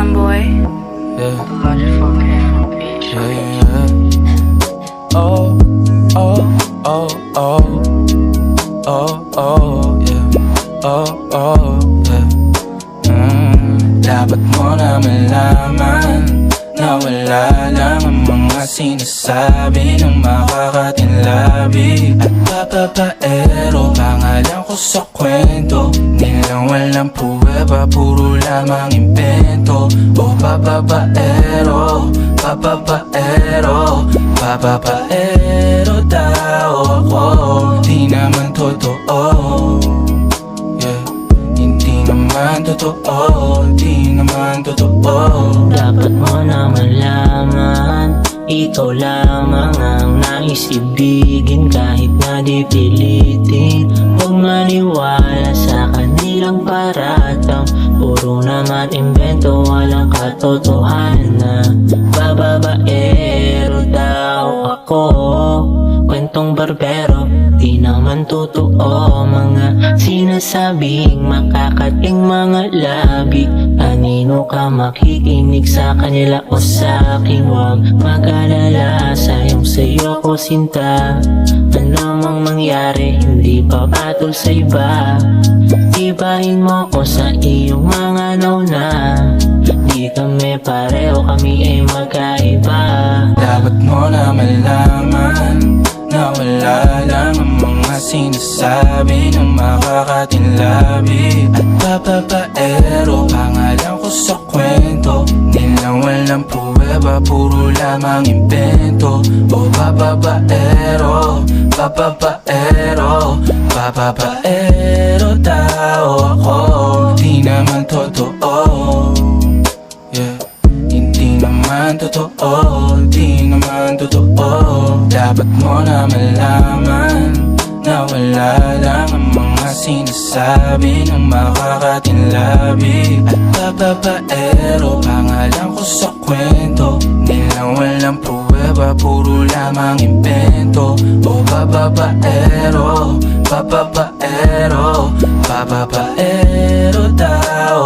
Glam Boy. Yeah. Yeah, yeah. Oh, oh, oh, oh. Oh, oh, yeah. Oh, oh, yeah. Dapat mo na malaman na wala lang ang mga sinasabi ng makakatinlabi at papapaero. Pangalan ko sa kwento, nilang walang pruweba, puro lamang impento. O papapaero, papapaero, papapaero daw ako. Di naman totoo, yeah. Hindi naman totoo, di naman totoo. Dapat mo na malaman, ikaw lamang ang nais ibigin kahit na di pilitin. Huwag maniwala sa kanilang paratang, puro naman invento, walang katotohanan. Bababaero daw ako, kwentong barbero, di naman totoo. Mga sinasabing makakating mga labi, kanino ka makikinig, sa kanila o sa akin? Huwag mag-alala, sayo ko sinta. Ano mang mangyari, hindi pa patol sa iba. Ibahin mo ko sa iyong mga nauna. Di kami pareho, kami ay magkaiba. Dapat mo na malaman na wala lang ang mga sinasabi ng makakatinlabi at papapaero. Pangalan ko sa kwento, nilang walang pruweba, puro lamang invento. O papapaero, papapaero, papapaero daw ako. Di naman totoo, yeah. Hindi naman totoo, di naman totoo. Dapat mo na malaman na wala lang ang mga sinasabi ng makakatinlabi at papapaero. Pangalan ko sa kwento, nilang walang pruweba, puro lamang invento. O papapaero, papapaero, papapaero daw